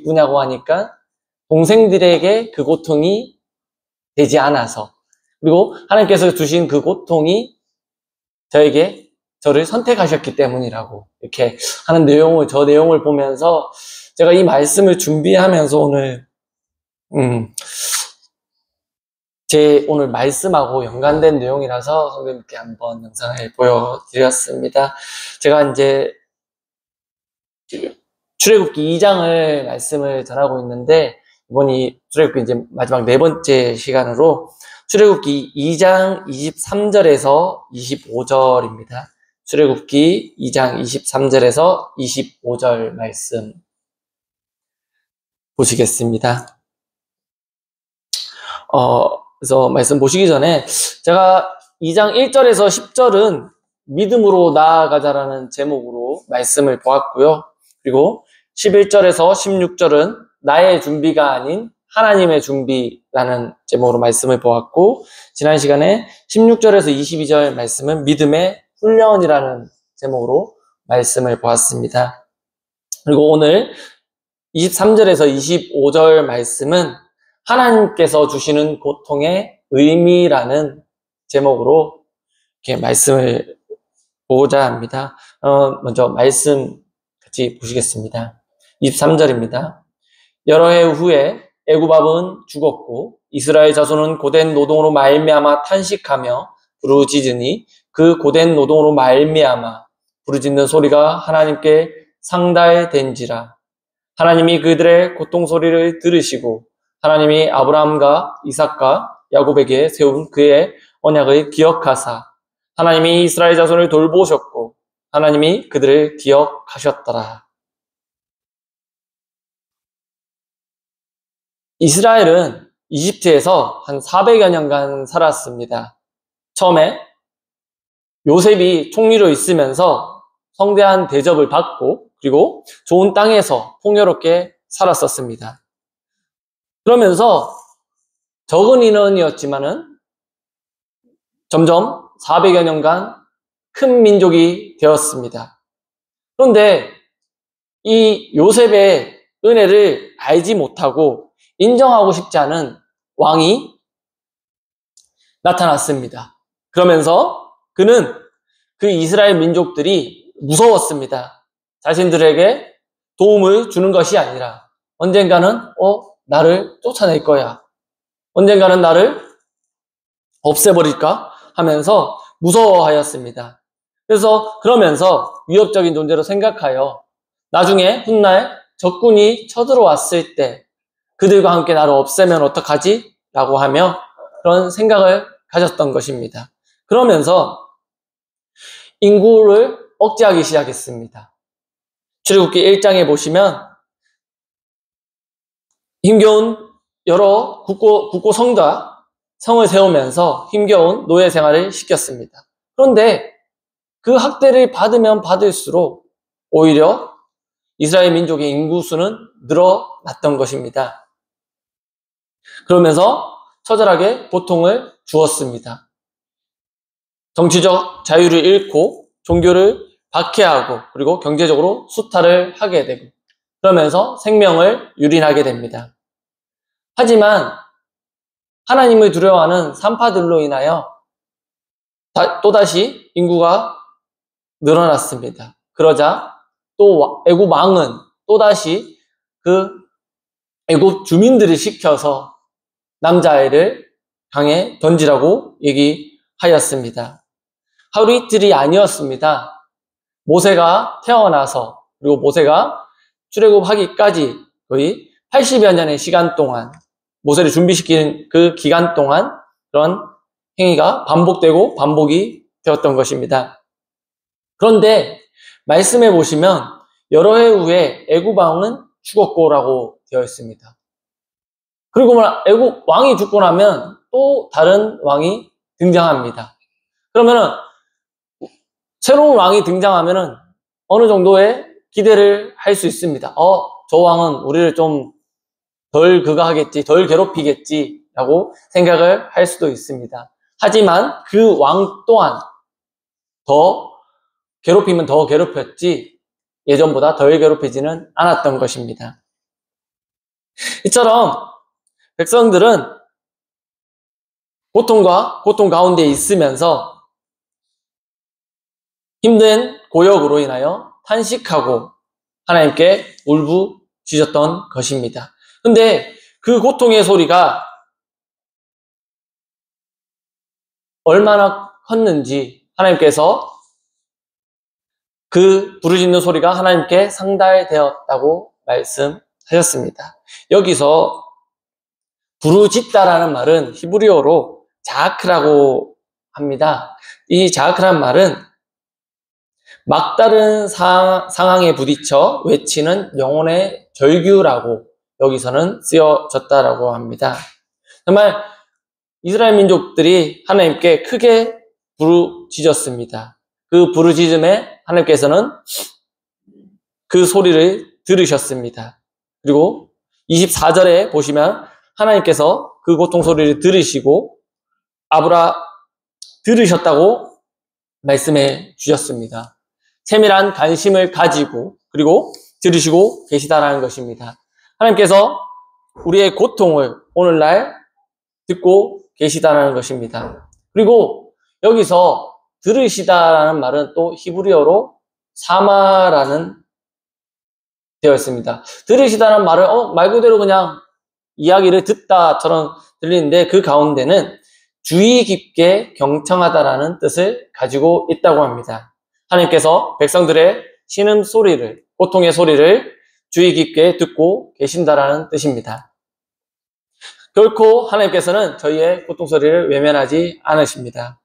기쁘냐고 하니까 동생들에게 그 고통이 되지 않아서, 그리고 하나님께서 주신 그 고통이 저를 선택하셨기 때문이라고 이렇게 하는 저 내용을 보면서 제가 이 말씀을 준비하면서 제 오늘 말씀하고 연관된 내용이라서 선생님께 한번 영상을 보여드렸습니다. 제가 이제 출애굽기 2장을 말씀을 전하고 있는데, 이번이 출애굽기 이제 마지막 4번째 시간으로 출애굽기 2장 23절에서 25절입니다. 출애굽기 2장 23절에서 25절 말씀 보시겠습니다. 그래서 말씀 보시기 전에 제가 2장 1절에서 10절은 믿음으로 나아가자라는 제목으로 말씀을 보았고요. 그리고 11절에서 16절은 나의 준비가 아닌 하나님의 준비라는 제목으로 말씀을 보았고, 지난 시간에 16절에서 22절 말씀은 믿음의 훈련이라는 제목으로 말씀을 보았습니다. 그리고 오늘 23절에서 25절 말씀은 하나님께서 주시는 고통의 의미라는 제목으로 이렇게 말씀을 보고자 합니다. 먼저 말씀 같이 보시겠습니다. 23절입니다. 여러 해 후에 애굽 왕은 죽었고 이스라엘 자손은 고된 노동으로 말미암아 탄식하며 부르짖으니 그 고된 노동으로 말미암아 부르짖는 소리가 하나님께 상달된지라. 하나님이 그들의 고통 소리를 들으시고 하나님이 아브라함과 이삭과 야곱에게 세운 그의 언약을 기억하사 하나님이 이스라엘 자손을 돌보셨고 하나님이 그들을 기억하셨더라. 이스라엘은 이집트에서 한 400여 년간 살았습니다. 처음에 요셉이 총리로 있으면서 성대한 대접을 받고 그리고 좋은 땅에서 풍요롭게 살았었습니다. 그러면서 적은 인원이었지만은 점점 400여 년간 큰 민족이 되었습니다. 그런데 이 요셉의 은혜를 알지 못하고 인정하고 싶지 않은 왕이 나타났습니다. 그러면서 그는 그 이스라엘 민족들이 무서웠습니다. 자신들에게 도움을 주는 것이 아니라 언젠가는 나를 쫓아낼 거야, 언젠가는 나를 없애버릴까 하면서 무서워하였습니다. 그러면서 위협적인 존재로 생각하여 나중에 훗날 적군이 쳐들어왔을 때 그들과 함께 나를 없애면 어떡하지? 라고 하며 그런 생각을 가졌던 것입니다. 그러면서 인구를 억제하기 시작했습니다. 출애굽기 1장에 보시면 힘겨운 여러 국고 성을 세우면서 힘겨운 노예 생활을 시켰습니다. 그런데 그 학대를 받으면 받을수록 오히려 이스라엘 민족의 인구수는 늘어났던 것입니다. 그러면서 처절하게 고통을 주었습니다. 정치적 자유를 잃고 종교를 박해하고 그리고 경제적으로 수탈을 하게 되고 그러면서 생명을 유린하게 됩니다. 하지만 하나님을 두려워하는 산파들로 인하여 또다시 인구가 늘어났습니다. 그러자 또 애굽 왕은 또다시 그 애굽 주민들을 시켜서 남자아이를 강에 던지라고 얘기하였습니다. 하루 이틀이 아니었습니다. 모세가 태어나서 그리고 모세가 출애굽하기까지 거의 80여 년의 시간 동안 모세를 준비시키는 그 기간 동안 그런 행위가 반복되고 반복이 되었던 것입니다. 그런데 말씀해 보시면 여러 해 후에 애굽 왕은 죽었고라고 되어 있습니다. 그리고 애굽 왕이 죽고 나면 또 다른 왕이 등장합니다. 그러면은 새로운 왕이 등장하면은 어느 정도의 기대를 할 수 있습니다. 저 왕은 우리를 좀 덜 하겠지, 덜 괴롭히겠지 라고 생각을 할 수도 있습니다. 하지만 그 왕 또한 더 괴롭히면 더 괴롭혔지 예전보다 덜 괴롭히지는 않았던 것입니다. 이처럼 백성들은 고통과 고통 가운데 있으면서 힘든 고역으로 인하여 탄식하고 하나님께 울부짖었던 것입니다. 근데 그 고통의 소리가 얼마나 컸는지 하나님께서 그 부르짖는 소리가 하나님께 상달되었다고 말씀하셨습니다. 여기서 부르짖다라는 말은 히브리어로 자아크라고 합니다. 이 자아크라는 말은 막다른 상황에 부딪혀 외치는 영혼의 절규라고 여기서는 쓰여졌다라고 합니다. 정말 이스라엘 민족들이 하나님께 크게 부르짖었습니다. 그 부르짖음에 하나님께서는 그 소리를 들으셨습니다. 그리고 24절에 보시면 하나님께서 그 고통 소리를 들으시고 들으셨다고 말씀해 주셨습니다. 세밀한 관심을 가지고 그리고 들으시고 계시다라는 것입니다. 하나님께서 우리의 고통을 오늘날 듣고 계시다라는 것입니다. 그리고 여기서 들으시다라는 말은 또 히브리어로 사마라는 되어 있습니다. 들으시다는 말은 말 그대로 그냥 이야기를 듣다처럼 들리는데 그 가운데는 주의 깊게 경청하다라는 뜻을 가지고 있다고 합니다. 하나님께서 백성들의 신음 소리를, 고통의 소리를 주의 깊게 듣고 계신다라는 뜻입니다. 결코 하나님께서는 저희의 고통 소리를 외면하지 않으십니다.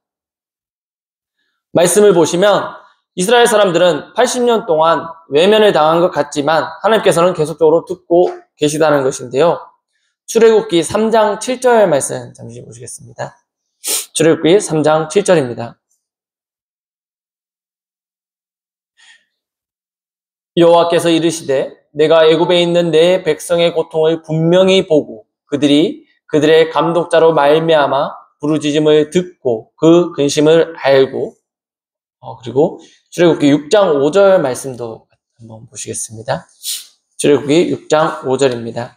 말씀을 보시면 이스라엘 사람들은 80년 동안 외면을 당한 것 같지만 하나님께서는 계속적으로 듣고 계시다는 것인데요. 출애굽기 3장 7절 말씀 잠시 보시겠습니다. 출애굽기 3장 7절입니다. 여호와께서 이르시되 내가 애굽에 있는 내 백성의 고통을 분명히 보고 그들의 감독자로 말미암아 부르짖음을 듣고 그 근심을 알고 그리고 출애굽기 6장 5절 말씀도 한번 보시겠습니다. 출애굽기 6장 5절입니다.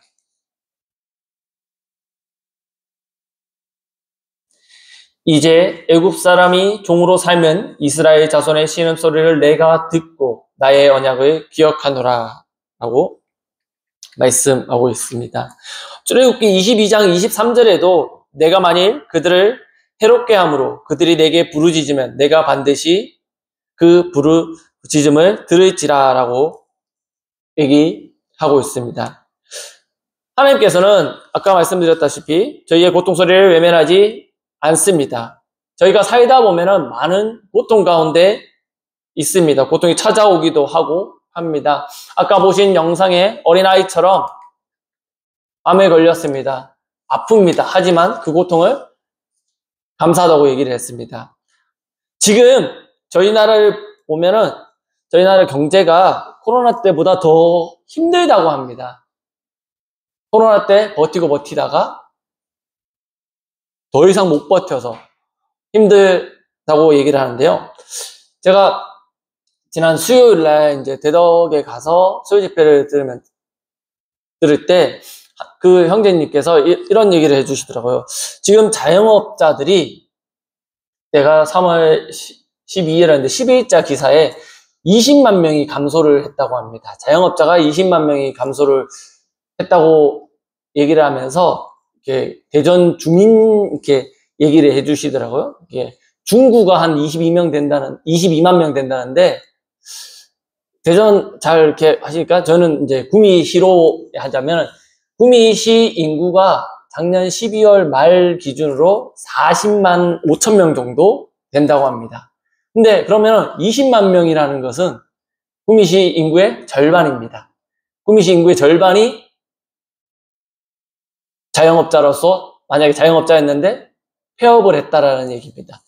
이제 애굽 사람이 종으로 살면 이스라엘 자손의 신음소리를 내가 듣고 나의 언약을 기억하노라 라고 말씀하고 있습니다. 출애굽기 22장 23절에도 내가 만일 그들을 해롭게 함으로 그들이 내게 부르짖으면 내가 반드시 그 부르짖음을 들을지라 라고 얘기하고 있습니다. 하나님께서는 아까 말씀드렸다시피 저희의 고통소리를 외면하지 않습니다. 저희가 살다 보면은 많은 고통 가운데 있습니다. 고통이 찾아오기도 하고 합니다. 아까 보신 영상의 어린아이처럼 암에 걸렸습니다. 아픕니다. 하지만 그 고통을 감사하다고 얘기를 했습니다. 지금 저희 나라를 보면은 저희 나라 경제가 코로나 때보다 더 힘들다고 합니다. 코로나 때 버티다가 더 이상 못 버텨서 힘들다고 얘기를 하는데요. 제가 지난 수요일 날 이제 대덕에 가서 수요 집회를 들을 때 그 형제님께서 이런 얘기를 해주시더라고요. 지금 자영업자들이 내가 3월 12일인데 12일자 기사에 20만 명이 감소를 했다고 합니다. 자영업자가 20만 명이 감소를 했다고 얘기를 하면서 이렇게 대전 주민 이렇게 얘기를 해주시더라고요. 이게 중구가 한 22만 명 된다는데 대전 잘 이렇게 하시니까 저는 이제 구미시로 하자면 구미시 인구가 작년 12월 말 기준으로 40만 5천 명 정도 된다고 합니다. 근데 그러면 20만 명이라는 것은 구미시 인구의 절반입니다. 구미시 인구의 절반이 자영업자로서 만약에 자영업자였는데 폐업을 했다라는 얘기입니다.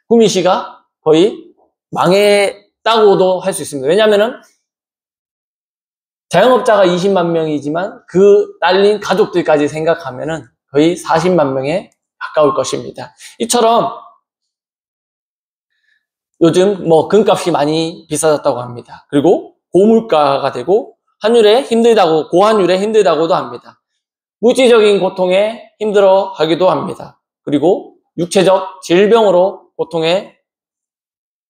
구미시가 거의 망했다고도 할 수 있습니다. 왜냐하면은 자영업자가 20만 명이지만 그 딸린 가족들까지 생각하면은 거의 40만 명에 가까울 것입니다. 이처럼 요즘 금값이 많이 비싸졌다고 합니다. 그리고 고물가가 되고 한율에 힘들다고, 고한율에 힘들다고도 합니다. 물질적인 고통에 힘들어 하기도 합니다. 그리고 육체적 질병으로 고통에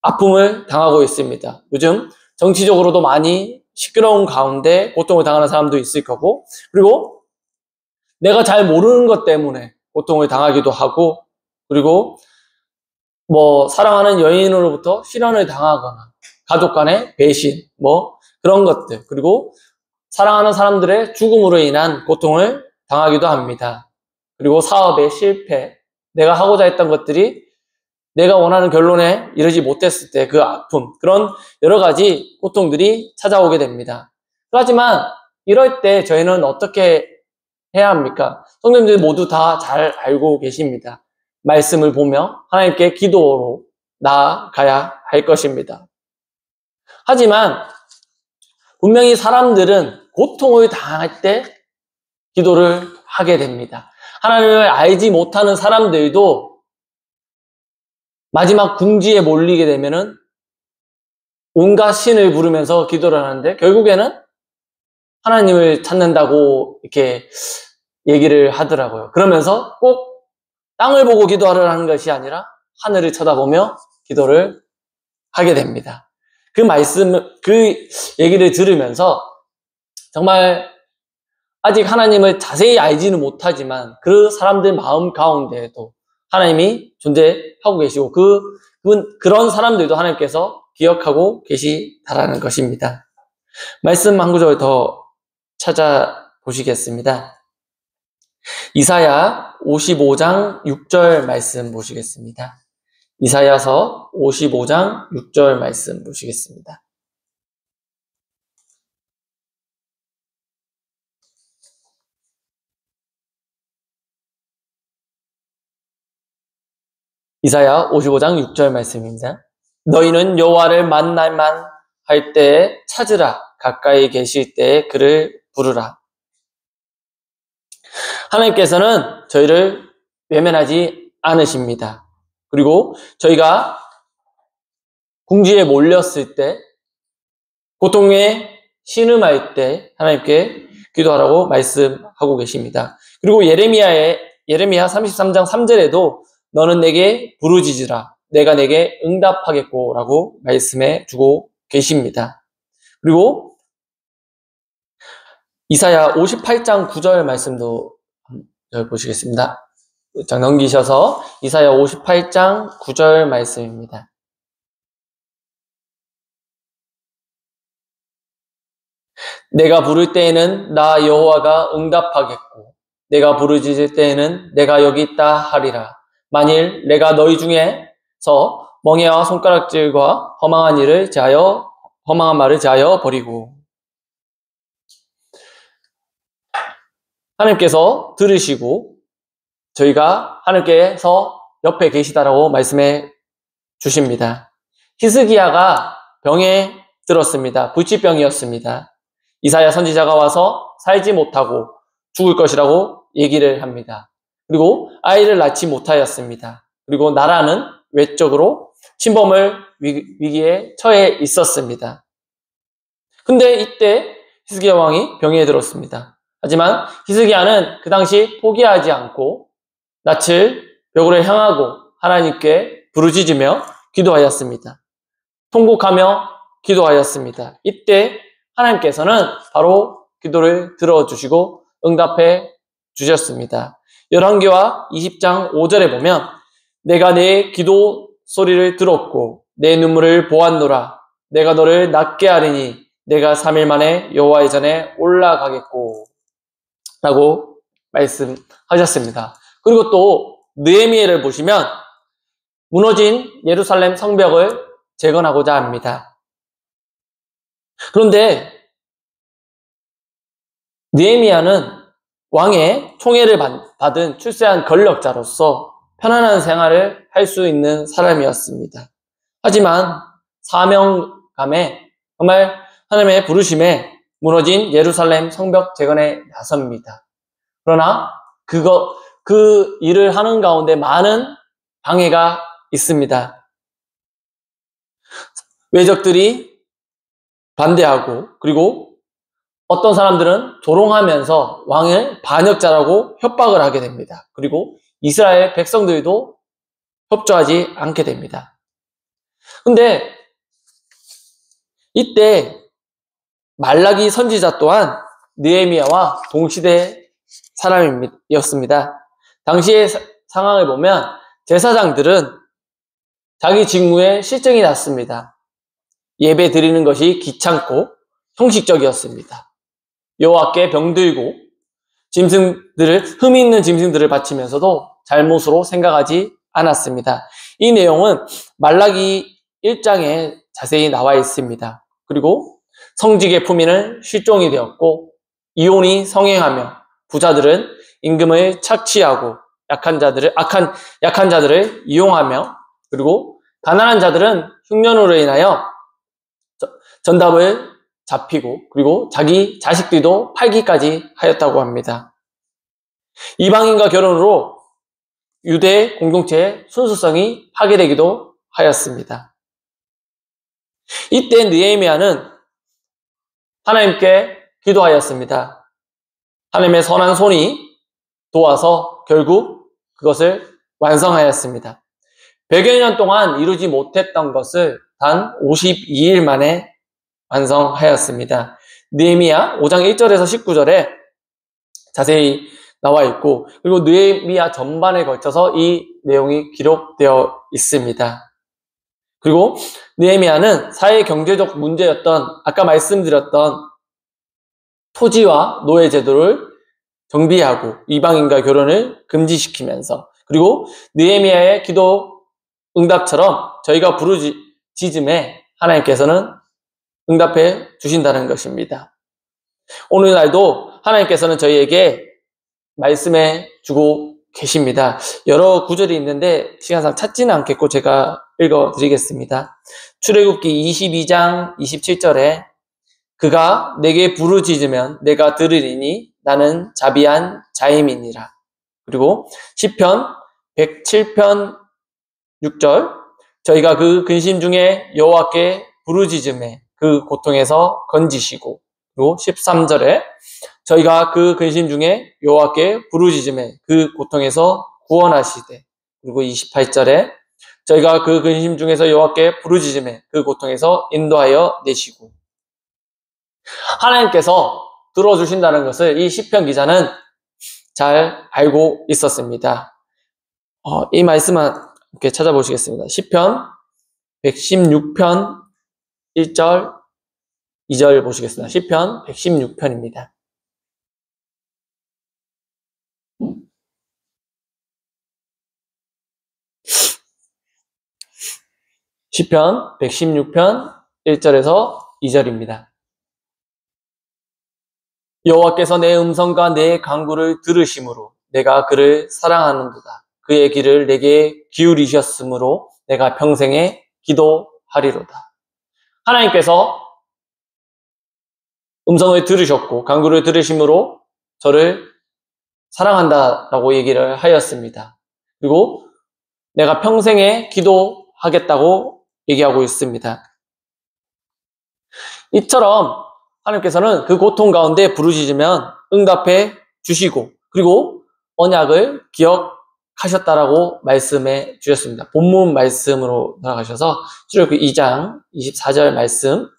아픔을 당하고 있습니다. 요즘 정치적으로도 많이 시끄러운 가운데 고통을 당하는 사람도 있을 거고, 그리고 내가 잘 모르는 것 때문에 고통을 당하기도 하고, 그리고 사랑하는 연인으로부터 실현을 당하거나, 가족 간의 배신, 그런 것들, 그리고 사랑하는 사람들의 죽음으로 인한 고통을 당하기도 합니다. 그리고 사업의 실패, 내가 하고자 했던 것들이 내가 원하는 결론에 이르지 못했을 때 그 아픔, 그런 여러 가지 고통들이 찾아오게 됩니다. 하지만 이럴 때 저희는 어떻게 해야 합니까? 성도님들 모두 다 잘 알고 계십니다. 말씀을 보며 하나님께 기도로 나아가야 할 것입니다. 하지만 분명히 사람들은 고통을 당할 때 기도를 하게 됩니다. 하나님을 알지 못하는 사람들도 마지막 궁지에 몰리게 되면은 온갖 신을 부르면서 기도를 하는데 결국에는 하나님을 찾는다고 이렇게 얘기를 하더라고요. 그러면서 꼭 땅을 보고 기도하라는 것이 아니라 하늘을 쳐다보며 기도를 하게 됩니다. 그 얘기를 들으면서 정말 아직 하나님을 자세히 알지는 못하지만 그 사람들 마음 가운데에도 하나님이 존재하고 계시고 그런 사람들도 하나님께서 기억하고 계시다라는 것입니다. 말씀 한 구절 더 찾아보시겠습니다. 이사야 55장 6절 말씀 보시겠습니다. 이사야서 55장 6절 말씀 보시겠습니다. 이사야 55장 6절 말씀입니다. 너희는 여호와를 만날만 할 때에 찾으라. 가까이 계실 때에 그를 부르라. 하나님께서는 저희를 외면하지 않으십니다. 그리고 저희가 궁지에 몰렸을 때, 고통에 신음할 때 하나님께 기도하라고 말씀하고 계십니다. 그리고 예레미야 33장 3절에도 너는 내게 부르짖으라. 내가 내게 응답하겠고 라고 말씀해 주고 계십니다. 그리고 이사야 58장 9절 말씀도 보시겠습니다. 자, 넘기셔서 이사야 58장 9절 말씀입니다. 내가 부를 때에는 나 여호와가 응답하겠고 내가 부르짖을 때에는 내가 여기 있다 하리라. 만일 내가 너희 중에서 멍에와 손가락질과 허망한 말을 제하여 버리고. 하나님께서 들으시고 저희가 하나님께서 옆에 계시다라고 말씀해 주십니다. 히스기야가 병에 들었습니다. 불치병이었습니다. 이사야 선지자가 와서 살지 못하고 죽을 것이라고 얘기를 합니다. 그리고 아이를 낳지 못하였습니다. 그리고 나라는 외적으로 침범을 위기에 처해 있었습니다. 근데 이때 히스기야 왕이 병에 들었습니다. 하지만 히스기야는 그 당시 포기하지 않고 낯을 벽으로 향하고 하나님께 부르짖으며 기도하였습니다. 통곡하며 기도하였습니다. 이때 하나님께서는 바로 기도를 들어주시고 응답해 주셨습니다. 열왕기하 20장 5절에 보면 내가 내 기도 소리를 들었고 내 눈물을 보았노라. 내가 너를 낫게 하리니 내가 3일 만에 여호와의 전에 올라가겠고 라고 말씀하셨습니다. 그리고 또 느헤미야를 보시면 무너진 예루살렘 성벽을 재건하고자 합니다. 그런데 느헤미야는 왕의 총애를 받은 출세한 권력자로서 편안한 생활을 할 수 있는 사람이었습니다. 하지만 사명감에 정말 하나님의 부르심에 무너진 예루살렘 성벽 재건에 나섭니다. 그러나 그 일을 하는 가운데 많은 방해가 있습니다. 외적들이 반대하고 그리고 어떤 사람들은 조롱하면서 왕을 반역자라고 협박을 하게 됩니다. 그리고 이스라엘 백성들도 협조하지 않게 됩니다. 근데 이때 말라기 선지자 또한 느헤미야와 동시대 사람이었습니다. 당시의 상황을 보면 제사장들은 자기 직무에 실증이 났습니다. 예배 드리는 것이 귀찮고 형식적이었습니다. 여호와께 병들고 흠이 있는 짐승들을 바치면서도 잘못으로 생각하지 않았습니다. 이 내용은 말라기 1장에 자세히 나와 있습니다. 그리고 성직의 품위는 실종이 되었고 이혼이 성행하며 부자들은 임금을 착취하고 약한 자들을 이용하며 그리고 가난한 자들은 흉년으로 인하여 전답을 잡히고 그리고 자기 자식들도 팔기까지 하였다고 합니다. 이방인과 결혼으로 유대 공동체의 순수성이 파괴되기도 하였습니다. 이때 느헤미야는 하나님께 기도하였습니다. 하나님의 선한 손이 도와서 결국 그것을 완성하였습니다. 100여 년 동안 이루지 못했던 것을 단 52일 만에 완성하였습니다. 느헤미야 5장 1절에서 19절에 자세히 나와 있고 그리고 느헤미야 전반에 걸쳐서 이 내용이 기록되어 있습니다. 그리고 느헤미야는 사회 경제적 문제였던 아까 말씀드렸던 토지와 노예 제도를 정비하고 이방인과 결혼을 금지시키면서 그리고 느헤미야의 기도 응답처럼 저희가 부르짖음에 하나님께서는 응답해 주신다는 것입니다. 오늘날도 하나님께서는 저희에게 말씀해 주고 계십니다. 여러 구절이 있는데 시간상 찾지는 않겠고 제가 읽어드리겠습니다. 출애굽기 22장 27절에 그가 내게 부르짖으면 내가 들으리니 나는 자비한 자임이니라. 그리고 시편 107편 6절 저희가 그 근심 중에 여호와께 부르짖음에 그 고통에서 건지시고 그리고 13절에 저희가 그 근심 중에 여호와께 부르짖음에 그 고통에서 구원하시되 그리고 28절에 저희가 그 근심 중에서 여호와께 부르짖음에 그 고통에서 인도하여 내시고 하나님께서 들어주신다는 것을 이 시편 기자는 잘 알고 있었습니다. 이 말씀은 이렇게 찾아보시겠습니다. 시편 116편 1절 2절 보시겠습니다. 시편 116편입니다. 시편 116편 1절에서 2절입니다. 여호와께서 내 음성과 내 간구를 들으심으로 내가 그를 사랑하는도다. 그의 길을 내게 기울이셨으므로 내가 평생에 기도하리로다. 하나님께서 음성을 들으셨고 간구를 들으심으로 저를 사랑한다라고 얘기를 하였습니다. 그리고 내가 평생에 기도하겠다고 얘기하고 있습니다. 이처럼 하나님께서는 그 고통 가운데 부르짖으면 응답해 주시고 그리고 언약을 기억하셨다라고 말씀해 주셨습니다. 본문 말씀으로 돌아가셔서 출애굽기 2장 24절 말씀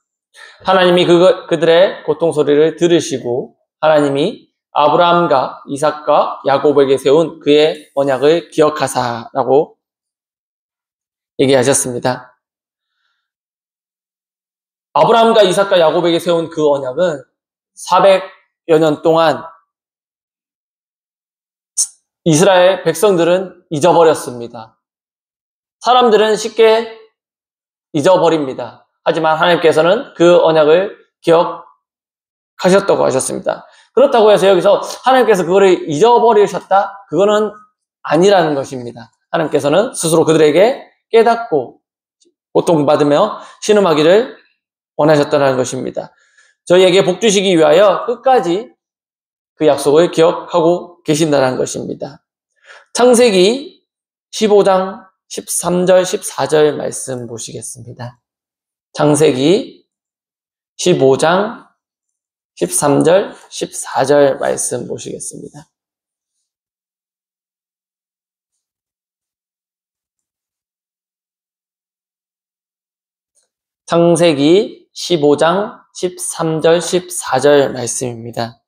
하나님이 그들의 고통 소리를 들으시고 하나님이 아브라함과 이삭과 야곱에게 세운 그의 언약을 기억하사라고 얘기하셨습니다. 아브라함과 이삭과 야곱에게 세운 그 언약은 400여 년 동안 이스라엘 백성들은 잊어버렸습니다. 사람들은 쉽게 잊어버립니다. 하지만 하나님께서는 그 언약을 기억하셨다고 하셨습니다. 그렇다고 해서 여기서 하나님께서 그거를 잊어버리셨다? 그거는 아니라는 것입니다. 하나님께서는 스스로 그들에게 깨닫고 고통받으며 신음하기를 원하셨다는 것입니다. 저희에게 복 주시기 위하여 끝까지 그 약속을 기억하고 계신다는 것입니다. 창세기 15장 13절 14절 말씀 보시겠습니다. 창세기 15장 13절, 14절 말씀 보시겠습니다. 창세기 15장 13절, 14절 말씀입니다.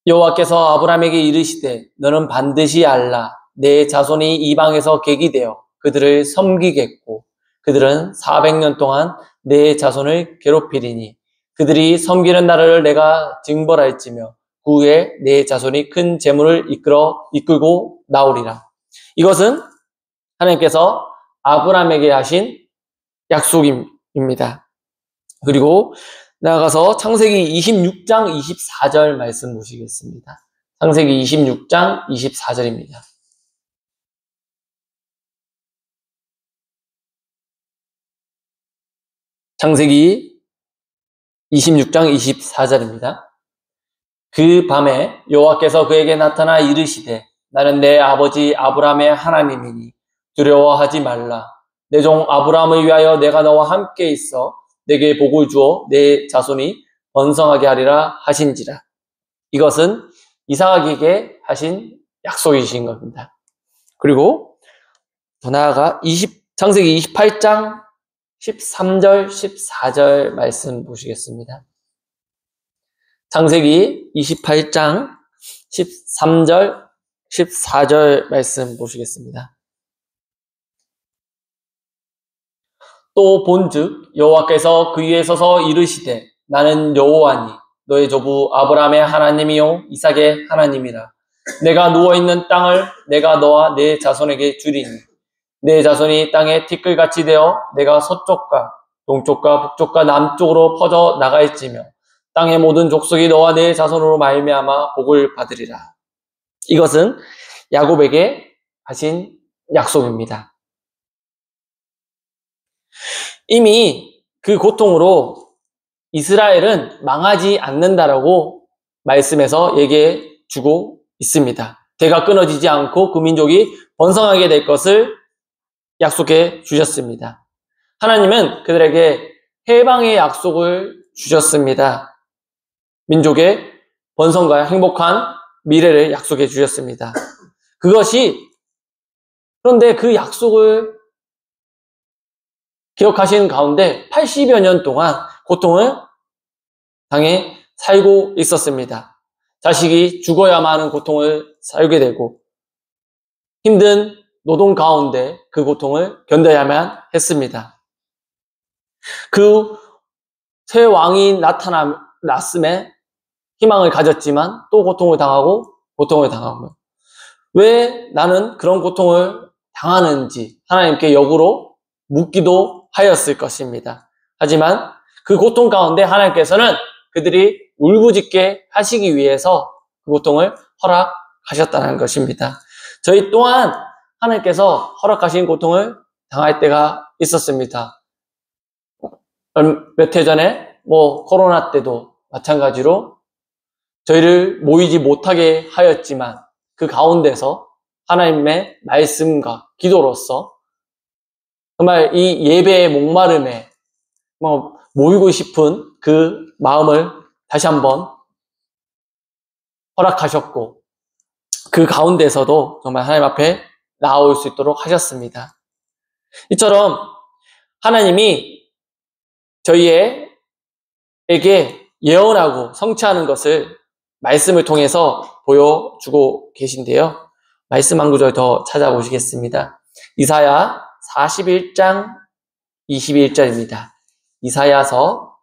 여호와께서 아브라함에게 이르시되 너는 반드시 알라 내 자손이 이방에서 객이 되어 그들을 섬기겠고 그들은 400년 동안 내 자손을 괴롭히리니 그들이 섬기는 나라를 내가 징벌할지며 그 후에 내 자손이 큰 재물을 이끌고 나오리라. 이것은 하나님께서 아브라함에게 하신 약속입니다. 그리고 나아가서 창세기 26장 24절 말씀 보시겠습니다. 창세기 26장 24절입니다. 창세기 26장 24절입니다. 그 밤에 여호와께서 그에게 나타나 이르시되 나는 내 아버지 아브라함의 하나님이니 두려워하지 말라. 내 종 아브라함을 위하여 내가 너와 함께 있어 내게 복을 주어 내 자손이 번성하게 하리라 하신지라. 이것은 이삭에게 하신 약속이신 겁니다. 그리고 더 나아가 창세기 28장 13절, 14절 말씀 보시겠습니다. 창세기 28장 13절, 14절 말씀 보시겠습니다. 또 본즉 여호와께서 그 위에 서서 이르시되 나는 여호와니 너의 조부 아브라함의 하나님이요 이삭의 하나님이라. 내가 누워있는 땅을 내가 너와 내 자손에게 주리니 내 자손이 땅에 티끌같이 되어 내가 서쪽과 동쪽과 북쪽과 남쪽으로 퍼져 나갈지며 땅의 모든 족속이 너와 내 자손으로 말미암아 복을 받으리라. 이것은 야곱에게 하신 약속입니다. 이미 그 고통으로 이스라엘은 망하지 않는다라고 말씀에서 얘기해 주고 있습니다. 대가 끊어지지 않고 그 민족이 번성하게 될 것을 약속해 주셨습니다. 하나님은 그들에게 해방의 약속을 주셨습니다. 민족의 번성과 행복한 미래를 약속해 주셨습니다. 그런데 그 약속을 기억하시는 가운데 80여 년 동안 고통을 당해 살고 있었습니다. 자식이 죽어야만 하는 고통을 살게 되고 힘든 노동 가운데 그 고통을 견뎌야만 했습니다. 그 새 왕이 나타났음에 희망을 가졌지만 또 고통을 당하고 왜 나는 그런 고통을 당하는지 하나님께 역으로 묻기도 하였을 것입니다. 하지만 그 고통 가운데 하나님께서는 그들이 울부짖게 하시기 위해서 그 고통을 허락하셨다는 것입니다. 저희 또한 하나님께서 허락하신 고통을 당할 때가 있었습니다. 몇 해 전에 코로나 때도 마찬가지로 저희를 모이지 못하게 하였지만 그 가운데서 하나님의 말씀과 기도로서 정말 이 예배의 목마름에 모이고 싶은 그 마음을 다시 한번 허락하셨고 그 가운데서도 정말 하나님 앞에 나올 수 있도록 하셨습니다. 이처럼 하나님이 저희에게 예언하고 성취하는 것을 말씀을 통해서 보여주고 계신데요. 말씀 한 구절 더 찾아보시겠습니다. 이사야 41장 21절입니다. 이사야서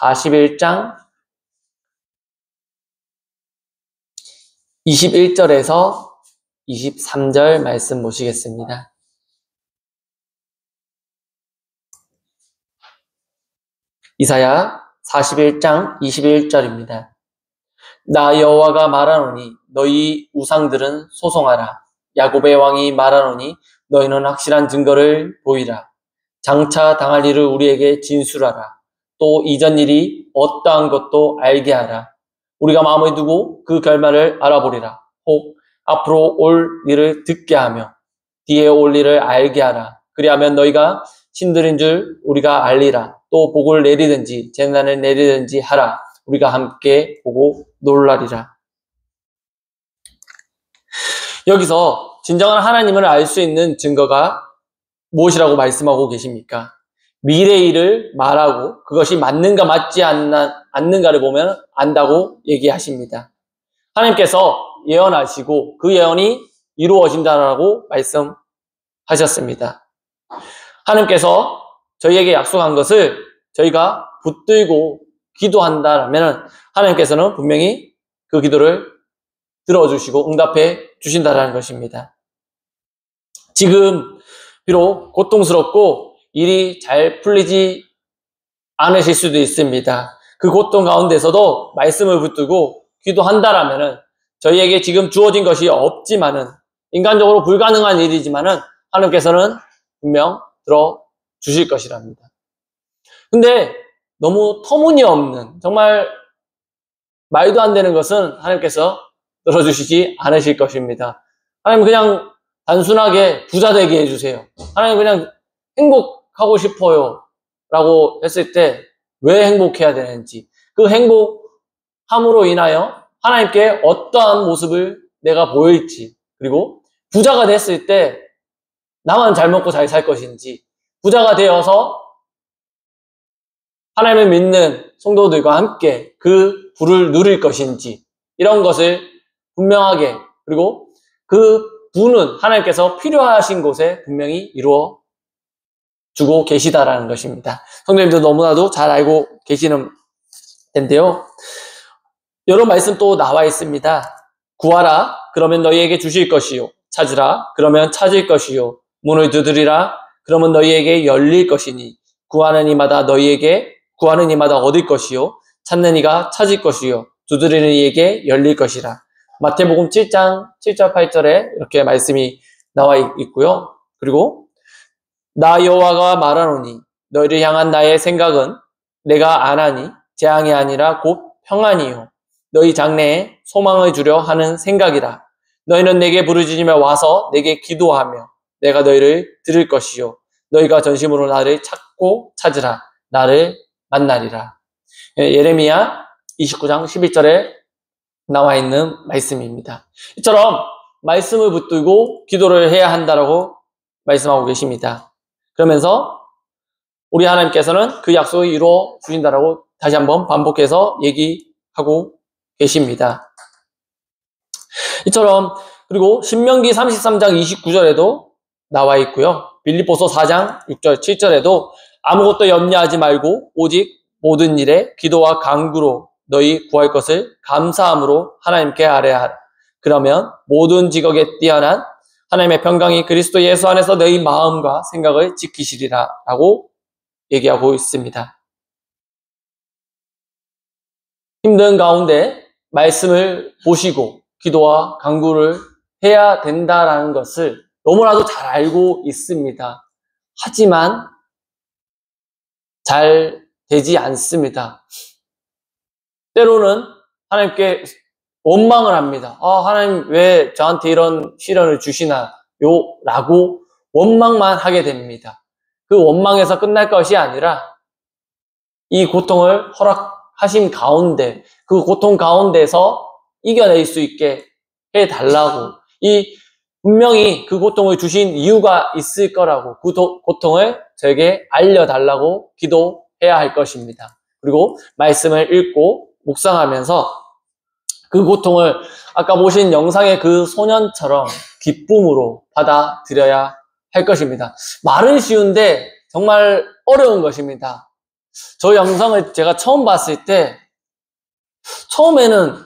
41장 21절에서 23절 말씀 보시겠습니다. 이사야 41장 21절입니다. 나 여호와가 말하노니 너희 우상들은 소송하라. 야곱의 왕이 말하노니 너희는 확실한 증거를 보이라. 장차 당할 일을 우리에게 진술하라. 또 이전 일이 어떠한 것도 알게 하라. 우리가 마음을 두고 그 결말을 알아보리라. 혹 앞으로 올 일을 듣게 하며 뒤에 올 일을 알게 하라. 그리하면 너희가 신들인 줄 우리가 알리라. 또 복을 내리든지 재난을 내리든지 하라. 우리가 함께 보고 놀라리라. 여기서 진정한 하나님을 알 수 있는 증거가 무엇이라고 말씀하고 계십니까? 미래의 일을 말하고 그것이 맞는가 맞지 않는가를 보면 안다고 얘기하십니다. 하나님께서 예언하시고 그 예언이 이루어진다라고 말씀하셨습니다. 하나님께서 저희에게 약속한 것을 저희가 붙들고 기도한다라면 하나님께서는 분명히 그 기도를 들어주시고 응답해 주신다라는 것입니다. 지금 비록 고통스럽고 일이 잘 풀리지 않으실 수도 있습니다. 그 고통 가운데서도 말씀을 붙들고 기도한다라면 저희에게 지금 주어진 것이 없지만은 인간적으로 불가능한 일이지만은 하나님께서는 분명 들어주실 것이랍니다. 근데 너무 터무니없는 정말 말도 안 되는 것은 하나님께서 들어주시지 않으실 것입니다. 하나님 그냥 단순하게 부자 되게 해주세요. 하나님 그냥 행복하고 싶어요 라고 했을 때 왜 행복해야 되는지, 그 행복함으로 인하여 하나님께 어떠한 모습을 내가 보일지, 그리고 부자가 됐을 때 나만 잘 먹고 잘 살 것인지, 부자가 되어서 하나님을 믿는 성도들과 함께 그 부를 누릴 것인지, 이런 것을 분명하게, 그리고 그 부는 하나님께서 필요하신 곳에 분명히 이루어 주고 계시다라는 것입니다. 성도님들 너무나도 잘 알고 계시는 텐데요. 이런 말씀 또 나와 있습니다. 구하라, 그러면 너희에게 주실 것이요. 찾으라, 그러면 찾을 것이요. 문을 두드리라, 그러면 너희에게 열릴 것이니. 구하는 이마다 얻을 것이요. 찾는 이가 찾을 것이요. 두드리는 이에게 열릴 것이라. 마태복음 7장 7절 8절에 이렇게 말씀이 나와 있고요. 그리고 나 여호와가 말하노니 너희를 향한 나의 생각은 내가 안하니 재앙이 아니라 곧 평안이요 너희 장래에 소망을 주려 하는 생각이라. 너희는 내게 부르짖으며 와서 내게 기도하며 내가 너희를 들을 것이요 너희가 전심으로 나를 찾고 찾으라. 나를 만나리라. 예레미야 29장 11절에 나와 있는 말씀입니다. 이처럼 말씀을 붙들고 기도를 해야 한다라고 말씀하고 계십니다. 그러면서 우리 하나님께서는 그 약속을 이루어 주신다라고 다시 한번 반복해서 얘기하고 계십니다. 이처럼 그리고 신명기 33장 29절에도 나와 있고요. 빌립보서 4장 6절 7절에도 아무것도 염려하지 말고 오직 모든 일에 기도와 간구로 너희 구할 것을 감사함으로 하나님께 아뢰하라. 그러면 모든 직업에 뛰어난 하나님의 평강이 그리스도 예수 안에서 너희 마음과 생각을 지키시리라 라고 얘기하고 있습니다. 힘든 가운데 말씀을 보시고 기도와 간구를 해야 된다라는 것을 너무나도 잘 알고 있습니다. 하지만 잘 되지 않습니다. 때로는 하나님께 원망을 합니다. 하나님 왜 저한테 이런 시련을 주시나요? 라고 원망만 하게 됩니다. 그 원망에서 끝날 것이 아니라 이 고통을 허락하신 가운데 그 고통 가운데서 이겨낼 수 있게 해달라고, 분명히 그 고통을 주신 이유가 있을 거라고 그 고통을 저에게 알려달라고 기도해야 할 것입니다. 그리고 말씀을 읽고 묵상하면서 그 고통을 아까 보신 영상의 그 소년처럼 기쁨으로 받아들여야 할 것입니다. 말은 쉬운데 정말 어려운 것입니다. 저 영상을 제가 처음 봤을 때 처음에는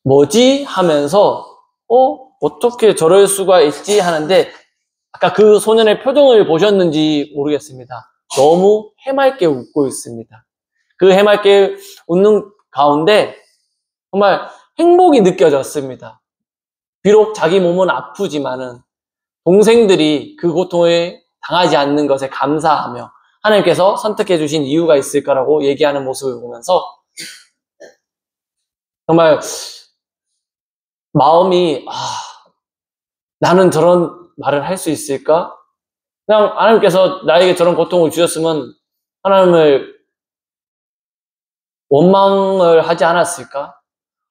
뭐지? 하면서 어떻게 저럴 수가 있지? 하는데 아까 그 소년의 표정을 보셨는지 모르겠습니다. 너무 해맑게 웃고 있습니다. 그 해맑게 웃는 가운데 정말 행복이 느껴졌습니다. 비록 자기 몸은 아프지만은 동생들이 그 고통을 당하지 않는 것에 감사하며 하나님께서 선택해 주신 이유가 있을 거라고 얘기하는 모습을 보면서 정말 마음이 나는 저런 말을 할 수 있을까? 그냥 하나님께서 나에게 저런 고통을 주셨으면 하나님을 원망을 하지 않았을까?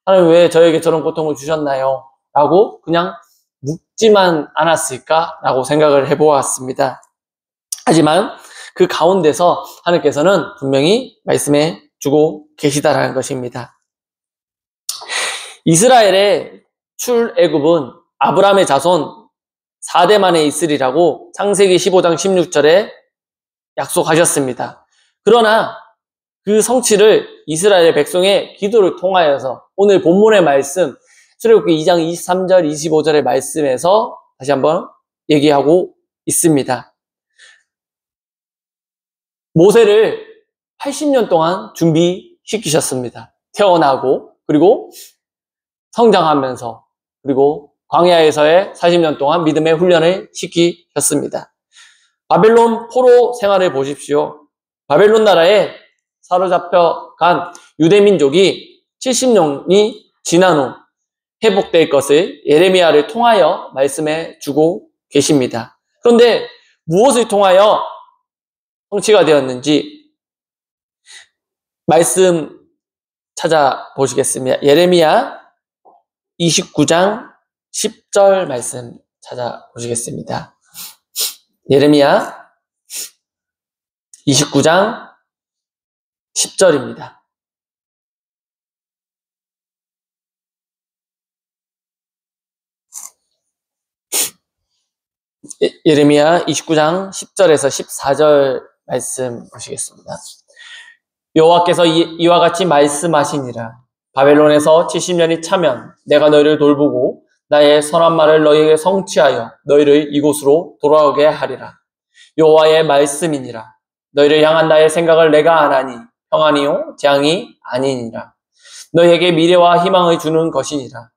하나님 왜 저에게 저런 고통을 주셨나요? 라고 그냥 묻지만 않았을까? 라고 생각을 해보았습니다. 하지만 그 가운데서 하나님께서는 분명히 말씀해 주고 계시다라는 것입니다. 이스라엘의 출애굽은 아브라함의 자손 4대만에 있으리라고 창세기 15장 16절에 약속하셨습니다. 그러나 그 성취를 이스라엘의 백성의 기도를 통하여서 오늘 본문의 말씀 출애굽기 2장 23절 25절의 말씀에서 다시 한번 얘기하고 있습니다. 모세를 80년 동안 준비시키셨습니다. 태어나고 그리고 성장하면서 그리고 광야에서의 40년 동안 믿음의 훈련을 시키셨습니다. 바벨론 포로 생활을 보십시오. 바벨론 나라에 사로잡혀간 유대민족이 70년이 지난 후 회복될 것을 예레미야를 통하여 말씀해 주고 계십니다. 그런데 무엇을 통하여 성취가 되었는지 말씀 찾아보시겠습니다. 예레미야 29장 10절 말씀 찾아보시겠습니다. 예레미야 29장 10절입니다. 예레미야 29장 10절에서 14절 말씀 보시겠습니다. 여호와께서 이와 같이 말씀하시니라. 바벨론에서 70년이 차면 내가 너희를 돌보고 나의 선한 말을 너희에게 성취하여 너희를 이곳으로 돌아오게 하리라. 여호와의 말씀이니라. 너희를 향한 나의 생각을 내가 아나니 평안이요 재앙이 아니니라. 너희에게 미래와 희망을 주는 것이니라.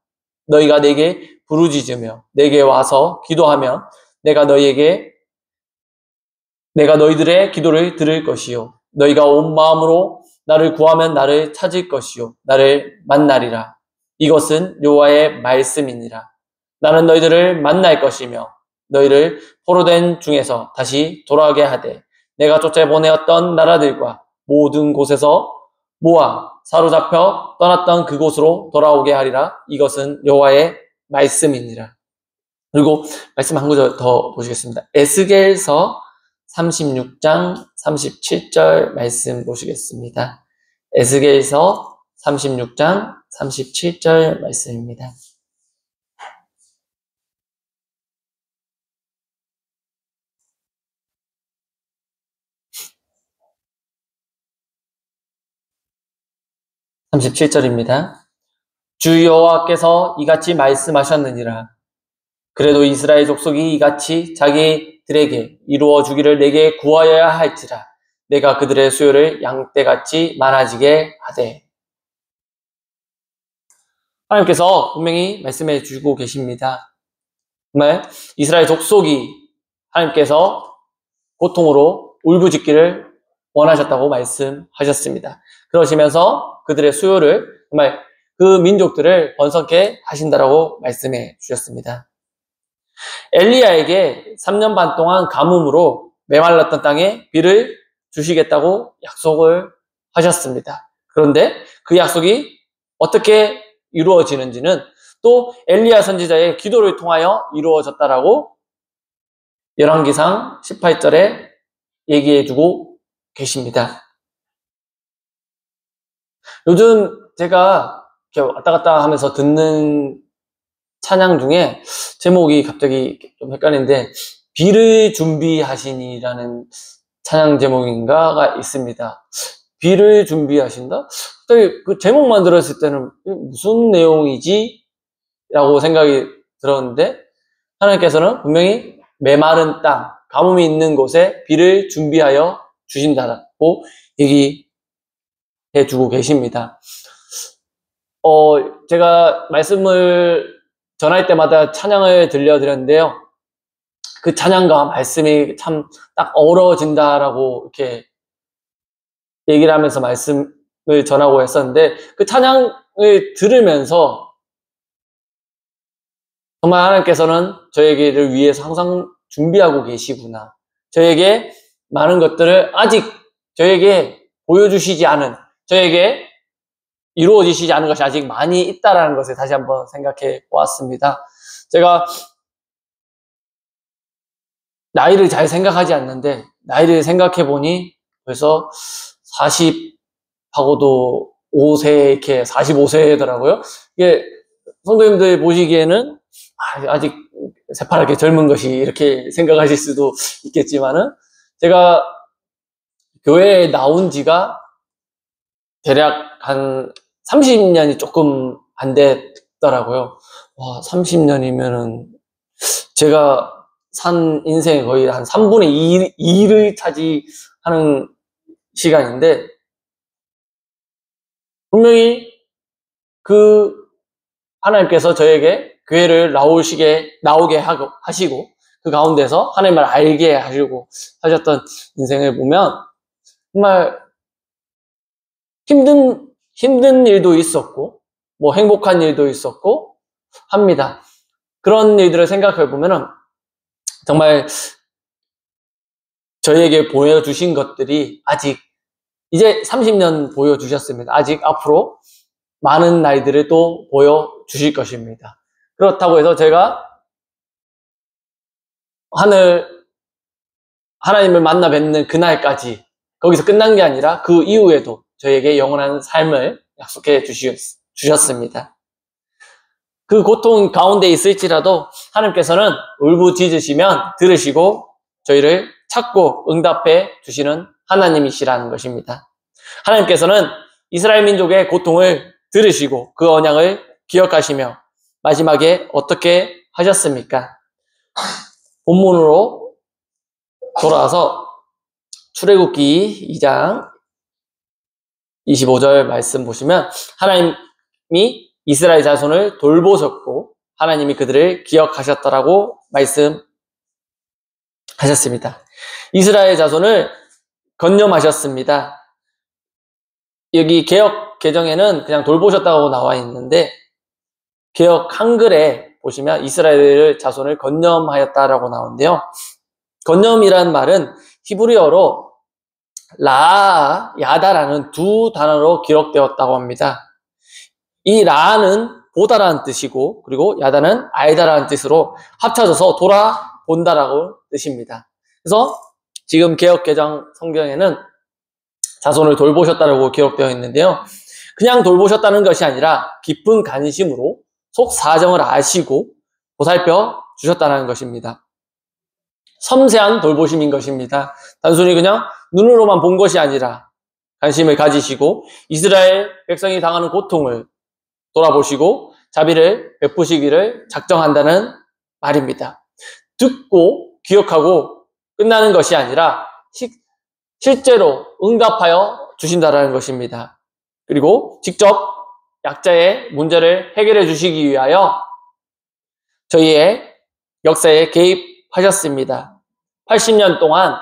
너희가 내게 부르짖으며 내게 와서 기도하면 내가 너희들의 기도를 들을 것이요 너희가 온 마음으로 나를 구하면 나를 찾을 것이요 나를 만나리라. 이것은 여호와의 말씀이니라. 나는 너희들을 만날 것이며 너희를 포로된 중에서 다시 돌아오게 하되 내가 쫓아보내었던 나라들과 모든 곳에서 모아 사로잡혀 떠났던 그곳으로 돌아오게 하리라. 이것은 여호와의 말씀이니라. 그리고 말씀 한 구절 더 보시겠습니다. 에스겔서 36장 37절 말씀 보시겠습니다. 에스겔서 36장 37절 말씀입니다. 주 여호와께서 이같이 말씀하셨느니라. 그래도 이스라엘 족속이 이같이 자기들에게 이루어 주기를 내게 구하여야 할지라. 내가 그들의 수요를 양떼같이 많아지게 하되. 하나님께서 분명히 말씀해 주고 계십니다. 정말 이스라엘 족속이 하나님께서 고통으로 울부짖기를 원하셨다고 말씀하셨습니다. 그러시면서 그들의 수요를 정말 그 민족들을 번성케 하신다라고 말씀해 주셨습니다. 엘리야에게 3년 반 동안 가뭄으로 메말랐던 땅에 비를 주시겠다고 약속을 하셨습니다. 그런데 그 약속이 어떻게 이루어지는지는 또 엘리야 선지자의 기도를 통하여 이루어졌다라고 열왕기상 18절에 얘기해주고 계십니다. 요즘 제가 이렇게 왔다 갔다 하면서 듣는 찬양 중에 제목이 갑자기 좀 헷갈리는데 비를 준비하시니라는 찬양 제목인가가 있습니다. 비를 준비하신다? 갑자기 그 제목만 들었을 때는 무슨 내용이지? 라고 생각이 들었는데 하나님께서는 분명히 메마른 땅, 가뭄이 있는 곳에 비를 준비하여 주신다고 얘기해 주고 계십니다. 제가 말씀을 전할 때마다 찬양을 들려드렸는데요. 그 찬양과 말씀이 참 딱 어우러진다라고 이렇게 얘기를 하면서 말씀을 전하고 했었는데 그 찬양을 들으면서 정말 하나님께서는 저에게를 위해서 항상 준비하고 계시구나. 저에게 많은 것들을 아직 저에게 보여주시지 않은, 저에게 이루어지시지 않은 것이 아직 많이 있다라는 것을 다시 한번 생각해 보았습니다. 제가 나이를 잘 생각하지 않는데 나이를 생각해 보니 벌써 40하고도 5세 이렇게 45세더라고요. 이게 성도님들 보시기에는 아직 새파랗게 젊은 것이 이렇게 생각하실 수도 있겠지만은 제가 교회에 나온 지가 대략 한 30년이 조금 안 됐더라고요. 와, 30년이면은 제가 산 인생의 거의 한 3분의 2를 차지하는 시간인데, 분명히 그 하나님께서 저에게 교회를 나오게 하시고, 그 가운데서 하나님을 알게 하시고 하셨던 인생을 보면, 정말 힘든 일도 있었고, 뭐 행복한 일도 있었고 합니다. 그런 일들을 생각해 보면은, 정말 저희에게 보여주신 것들이 아직 이제 30년 보여주셨습니다. 아직 앞으로 많은 날들을 또 보여주실 것입니다. 그렇다고 해서 제가 하나님을 만나 뵙는 그날까지 거기서 끝난 게 아니라 그 이후에도 저희에게 영원한 삶을 약속해 주셨습니다. 그 고통 가운데 있을지라도 하나님께서는 울부짖으시면 들으시고 저희를 찾고 응답해 주시는 하나님이시라는 것입니다. 하나님께서는 이스라엘 민족의 고통을 들으시고 그 언약을 기억하시며 마지막에 어떻게 하셨습니까? 본문으로 돌아와서 출애굽기 2장 25절 말씀 보시면, 하나님이 이스라엘 자손을 돌보셨고 하나님이 그들을 기억하셨다라고 말씀하셨습니다. 이스라엘 자손을 건념하셨습니다. 여기 개역 개정에는 그냥 돌보셨다고 나와 있는데, 개역 한글에 보시면 이스라엘 자손을 건념하였다라고 나오는데요. 건념이란 말은 히브리어로 라아, 야다라는 두 단어로 기록되었다고 합니다. 이 라아는 보다라는 뜻이고, 그리고 야다는 알다라는 뜻으로 합쳐져서 돌아본다라고 뜻입니다. 그래서 지금 개역개정 성경에는 자손을 돌보셨다라고 기록되어 있는데요. 그냥 돌보셨다는 것이 아니라 깊은 관심으로 속 사정을 아시고 보살펴 주셨다는 것입니다. 섬세한 돌보심인 것입니다. 단순히 그냥 눈으로만 본 것이 아니라 관심을 가지시고 이스라엘 백성이 당하는 고통을 돌아보시고 자비를 베푸시기를 작정한다는 말입니다. 듣고 기억하고 끝나는 것이 아니라 실제로 응답하여 주신다는 것입니다. 그리고 직접 약자의 문제를 해결해 주시기 위하여 저희의 역사에 개입하셨습니다. 80년 동안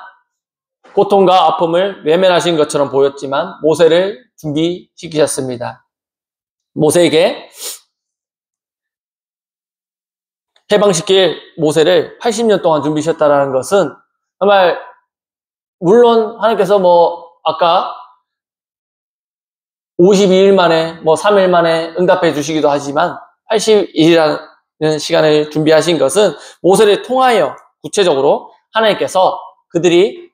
고통과 아픔을 외면하신 것처럼 보였지만 모세를 준비시키셨습니다. 모세에게 해방시킬 모세를 80년 동안 준비하셨다는 것은 정말, 물론 하나님께서 아까 52일 만에 3일 만에 응답해 주시기도 하지만 80일이라는 시간을 준비하신 것은 모세를 통하여 구체적으로 하나님께서 그들이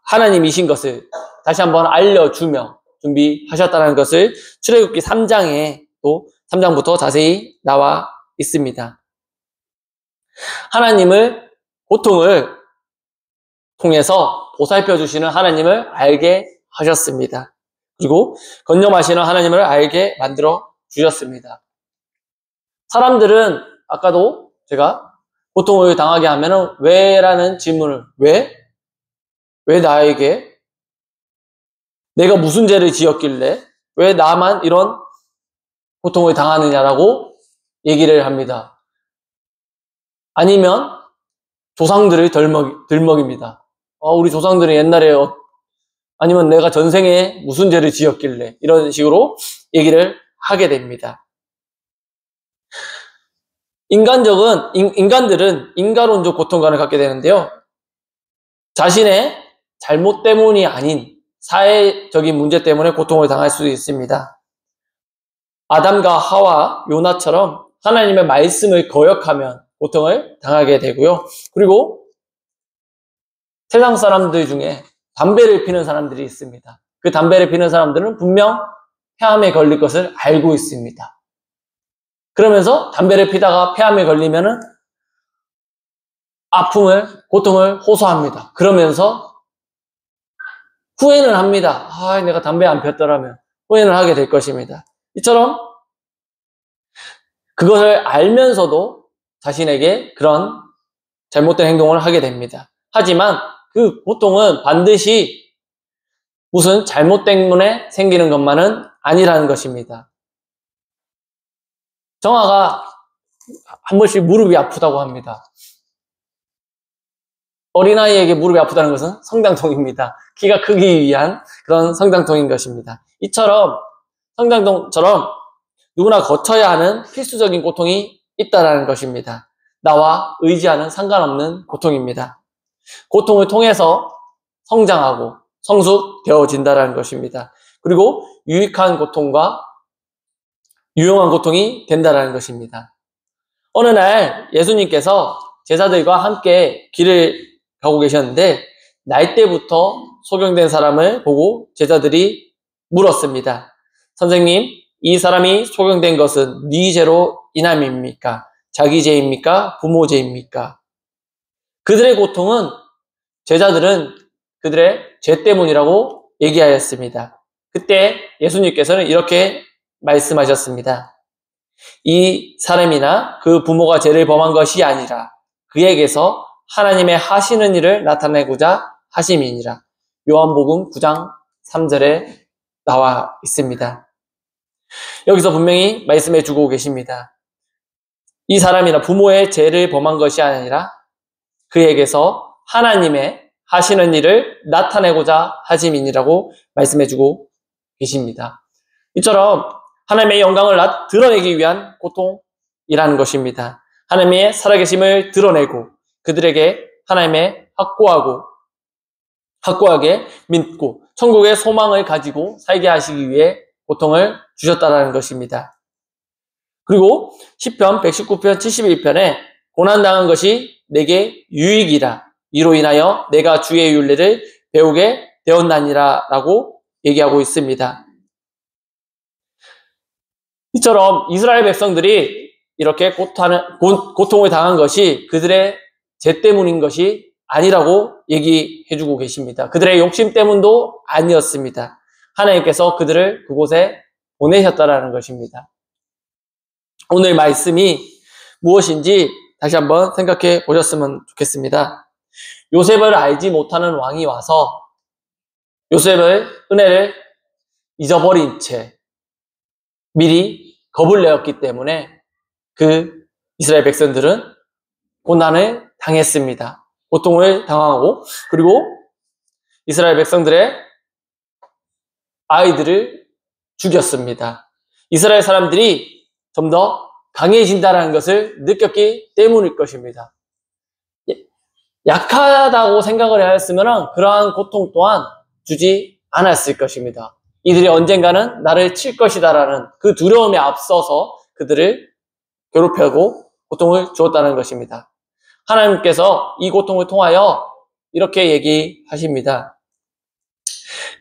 하나님이신 것을 다시 한번 알려주며 준비하셨다는 것을 출애굽기 3장에 또 3장부터 자세히 나와 있습니다. 하나님을, 고통을 통해서 보살펴 주시는 하나님을 알게 하셨습니다. 그리고 건념하시는 하나님을 알게 만들어 주셨습니다. 사람들은 아까도 제가 고통을 당하게 하면은 왜라는 질문을, 왜 나에게, 내가 무슨 죄를 지었길래 왜 나만 이런 고통을 당하느냐라고 얘기를 합니다. 아니면 조상들을 들먹입니다. 우리 조상들이 옛날에 아니면 내가 전생에 무슨 죄를 지었길래 이런 식으로 얘기를 하게 됩니다. 인간들은 인간론적 고통관을 갖게 되는데요. 자신의 잘못 때문이 아닌 사회적인 문제 때문에 고통을 당할 수도 있습니다. 아담과 하와, 요나처럼 하나님의 말씀을 거역하면 고통을 당하게 되고요. 그리고 세상 사람들 중에 담배를 피는 사람들이 있습니다. 그 담배를 피는 사람들은 분명 폐암에 걸릴 것을 알고 있습니다. 그러면서 담배를 피다가 폐암에 걸리면은 고통을 호소합니다. 그러면서 후회는 합니다. 내가 담배 안 폈더라면 후회를 하게 될 것입니다. 이처럼 그것을 알면서도 자신에게 그런 잘못된 행동을 하게 됩니다. 하지만 그 고통은 반드시 무슨 잘못 때문에 생기는 것만은 아니라는 것입니다. 정아가 한 번씩 무릎이 아프다고 합니다. 어린아이에게 무릎이 아프다는 것은 성장통입니다. 키가 크기 위한 그런 성장통인 것입니다. 이처럼 성장통처럼 누구나 거쳐야 하는 필수적인 고통이 있다는 것입니다. 나와 의지와는 상관없는 고통입니다. 고통을 통해서 성장하고 성숙되어진다는 것입니다. 그리고 유익한 고통과 유용한 고통이 된다는 것입니다. 어느 날 예수님께서 제자들과 함께 길을 가고 계셨는데 날때부터 소경된 사람을 보고 제자들이 물었습니다. 선생님, 이 사람이 소경된 것은 네 죄로 인함입니까? 자기 죄입니까? 부모 죄입니까? 그들의 고통은 제자들은 그들의 죄 때문이라고 얘기하였습니다. 그때 예수님께서는 이렇게 말씀하셨습니다. 이 사람이나 그 부모가 죄를 범한 것이 아니라 그에게서 하나님의 하시는 일을 나타내고자 하심이니라. 요한복음 9장 3절에 나와 있습니다. 여기서 분명히 말씀해 주고 계십니다. 이 사람이나 부모의 죄를 범한 것이 아니라 그에게서 하나님의 하시는 일을 나타내고자 하심이니라고 말씀해 주고 계십니다. 이처럼 하나님의 영광을 드러내기 위한 고통이라는 것입니다. 하나님의 살아계심을 드러내고 그들에게 하나님의 확고하게 믿고 천국의 소망을 가지고 살게 하시기 위해 고통을 주셨다는 것입니다. 그리고 시편 119편 71편에 고난당한 것이 내게 유익이라 이로 인하여 내가 주의 윤례를 배우게 되었나니라 라고 얘기하고 있습니다. 이처럼 이스라엘 백성들이 이렇게 고통을 당한 것이 그들의 죄 때문인 것이 아니라고 얘기해주고 계십니다. 그들의 욕심 때문도 아니었습니다. 하나님께서 그들을 그곳에 보내셨다라는 것입니다. 오늘 말씀이 무엇인지 다시 한번 생각해 보셨으면 좋겠습니다. 요셉을 알지 못하는 왕이 와서 요셉의 은혜를 잊어버린 채 미리 겁을 내었기 때문에 그 이스라엘 백성들은 고난을 당했습니다. 고통을 당하고 그리고 이스라엘 백성들의 아이들을 죽였습니다. 이스라엘 사람들이 좀 더 강해진다는 것을 느꼈기 때문일 것입니다. 약하다고 생각을 하였으면 그러한 고통 또한 주지 않았을 것입니다. 이들이 언젠가는 나를 칠 것이다라는 그 두려움에 앞서서 그들을 괴롭히고 고통을 주었다는 것입니다. 하나님께서 이 고통을 통하여 이렇게 얘기하십니다.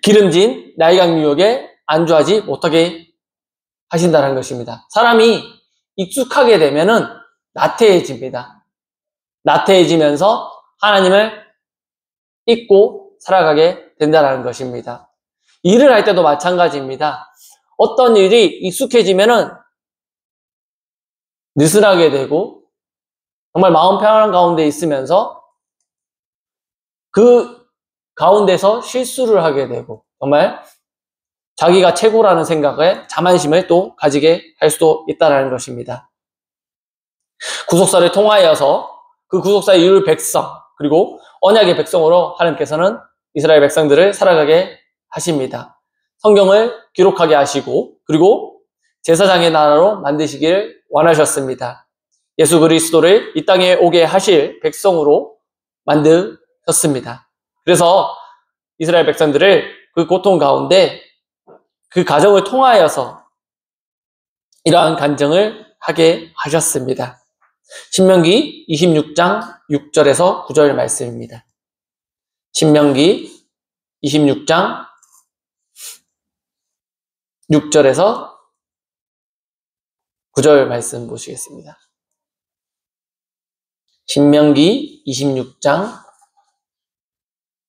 기름진 나이강 유혹에 안주하지 못하게 하신다는 것입니다. 사람이 익숙하게 되면은 나태해집니다. 나태해지면서 하나님을 잊고 살아가게 된다는 것입니다. 일을 할 때도 마찬가지입니다. 어떤 일이 익숙해지면은 느슨하게 되고 정말 마음 편안한 가운데 있으면서 그 가운데서 실수를 하게 되고 정말 자기가 최고라는 생각에 자만심을 또 가지게 할 수도 있다는 것입니다. 구속사를 통하여서 그 구속사의 이룰 백성 그리고 언약의 백성으로 하나님께서는 이스라엘 백성들을 살아가게 하십니다. 성경을 기록하게 하시고 그리고 제사장의 나라로 만드시길 원하셨습니다. 예수 그리스도를 이 땅에 오게 하실 백성으로 만드셨습니다. 그래서 이스라엘 백성들을 그 고통 가운데 그 가정을 통하여서 이러한 간증을 하게 하셨습니다. 신명기 26장 6절에서 9절 말씀입니다. 신명기 26장 6절에서 9절 말씀 보시겠습니다. 신명기 26장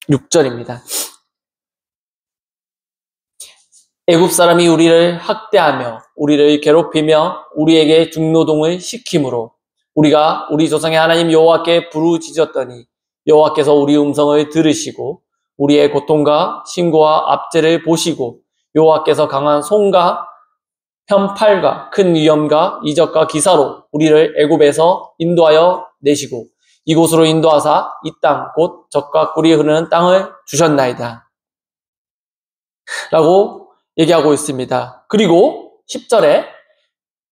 6절입니다. 애굽 사람이 우리를 학대하며 우리를 괴롭히며 우리에게 중노동을 시키므로 우리가 우리 조상의 하나님 여호와께 부르짖었더니 여호와께서 우리 음성을 들으시고 우리의 고통과 신고와 압제를 보시고 여호와께서 강한 손과 편팔과 큰 위엄과 이적과 기사로 우리를 애굽에서 인도하여 내시고 이곳으로 인도하사 이 땅 곧 젖과 꿀이 흐르는 땅을 주셨나이다 라고 얘기하고 있습니다. 그리고 10절에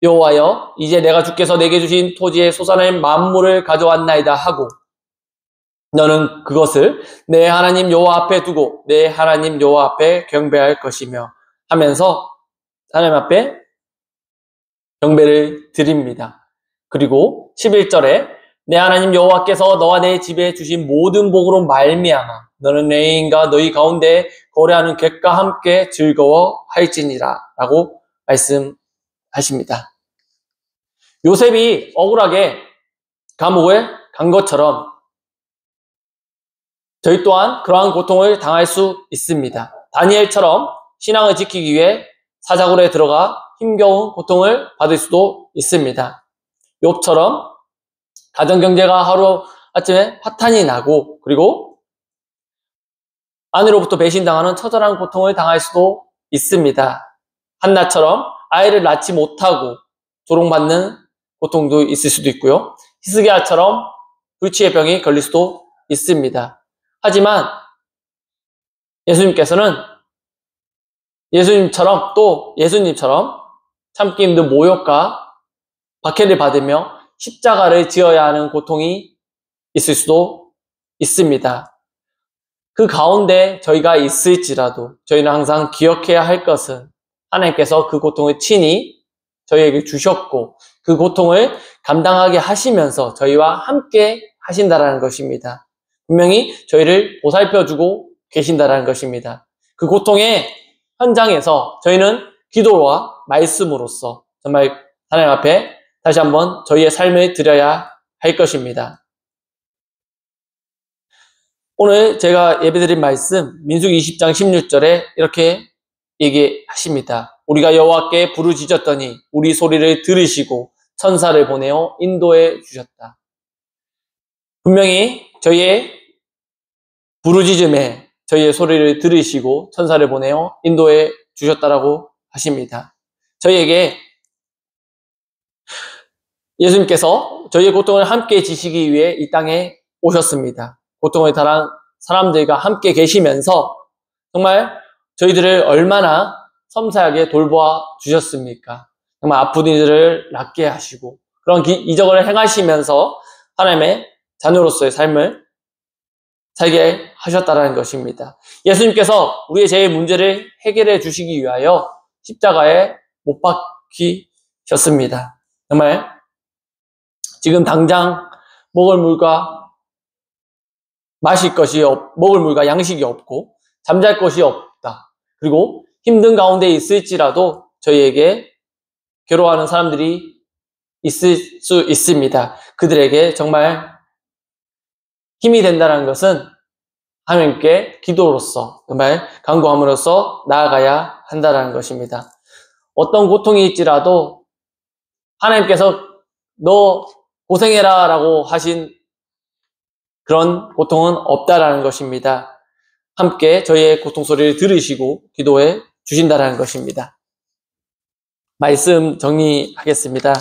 여호와여 이제 내가 주께서 내게 주신 토지의 소산의 만물을 가져왔나이다 하고 너는 그것을 내 하나님 여호와 앞에 두고 내 하나님 여호와 앞에 경배할 것이며 하면서 하나님 앞에 경배를 드립니다. 그리고 11절에 내 하나님 여호와께서 너와 내 집에 주신 모든 복으로 말미암아 너는 내 인과 너희 가운데 거래하는 객과 함께 즐거워할지니라 라고 말씀하십니다. 요셉이 억울하게 감옥을 간 것처럼 저희 또한 그러한 고통을 당할 수 있습니다. 다니엘처럼 신앙을 지키기 위해 사자굴에 들어가 힘겨운 고통을 받을 수도 있습니다. 욥처럼 가정경제가 하루아침에 파탄이 나고 그리고 아내로부터 배신당하는 처절한 고통을 당할 수도 있습니다. 한나처럼 아이를 낳지 못하고 조롱받는 고통도 있을 수도 있고요. 히스기야처럼 불치의 병이 걸릴 수도 있습니다. 하지만 예수님처럼 참기 힘든 모욕과 박해를 받으며 십자가를 지어야 하는 고통이 있을 수도 있습니다. 그 가운데 저희가 있을지라도 저희는 항상 기억해야 할 것은 하나님께서 그 고통을 친히 저희에게 주셨고 그 고통을 감당하게 하시면서 저희와 함께 하신다라는 것입니다. 분명히 저희를 보살펴주고 계신다라는 것입니다. 그 고통의 현장에서 저희는 기도와 말씀으로써 정말 하나님 앞에 다시 한번 저희의 삶을 드려야 할 것입니다. 오늘 제가 예배드린 말씀 민수기 20장 16절에 이렇게 얘기하십니다. 우리가 여호와께 부르짖었더니 우리 소리를 들으시고 천사를 보내어 인도해 주셨다. 분명히 저희의 부르짖음에 저희의 소리를 들으시고 천사를 보내어 인도해 주셨다라고 하십니다. 저희에게 예수님께서 저희의 고통을 함께 지시기 위해 이 땅에 오셨습니다. 고통을 당한 사람들과 함께 계시면서 정말 저희들을 얼마나 섬세하게 돌보아 주셨습니까? 정말 아픈 이들을 낫게 하시고 그런 이적을 행하시면서 하나님의 자녀로서의 삶을 살게 하셨다는 것입니다. 예수님께서 우리의 죄의 문제를 해결해 주시기 위하여 십자가에 못 박히셨습니다. 정말 지금 당장 먹을 물과 양식이 없고 잠잘 것이 없다. 그리고 힘든 가운데 있을지라도 저희에게 괴로워하는 사람들이 있을 수 있습니다. 그들에게 정말 힘이 된다는 것은 하나님께 기도로서 정말 간구함으로써 나아가야 한다는 것입니다. 어떤 고통이 있지라도 하나님께서 너 고생해라 라고 하신 그런 고통은 없다라는 것입니다. 함께 저희의 고통 소리를 들으시고 기도해 주신다라는 것입니다. 말씀 정리하겠습니다.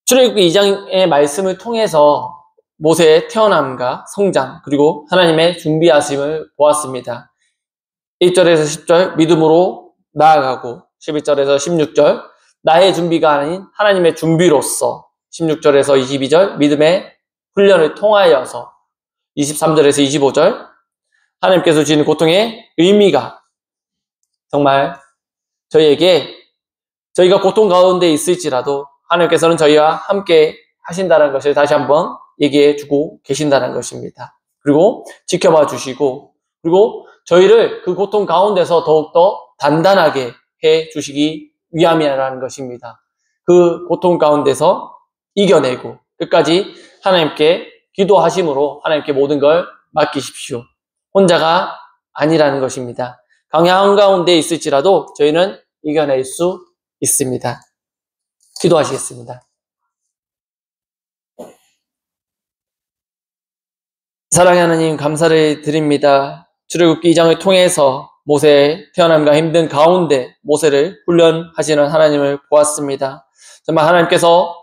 출애굽기 2장의 말씀을 통해서 모세의 태어남과 성장 그리고 하나님의 준비하심을 보았습니다. 1절에서 10절 믿음으로 나아가고 11절에서 16절 나의 준비가 아닌 하나님의 준비로서 16절에서 22절 믿음의 훈련을 통하여서 23절에서 25절. 하나님께서 주시는 고통의 의미가 정말 저희에게 저희가 고통 가운데 있을지라도 하나님께서는 저희와 함께 하신다는 것을 다시 한번 얘기해 주고 계신다는 것입니다. 그리고 지켜봐 주시고 그리고 저희를 그 고통 가운데서 더욱더 단단하게 해 주시기 위함이라는 것입니다. 그 고통 가운데서 이겨내고 끝까지 하나님께 기도하심으로 하나님께 모든 걸 맡기십시오. 혼자가 아니라는 것입니다. 강양 가운데 있을지라도 저희는 이겨낼 수 있습니다. 기도하시겠습니다. 사랑의 하나님 감사를 드립니다. 출애굽기 2장을 통해서 모세의 태어남과 힘든 가운데 모세를 훈련하시는 하나님을 보았습니다. 정말 하나님께서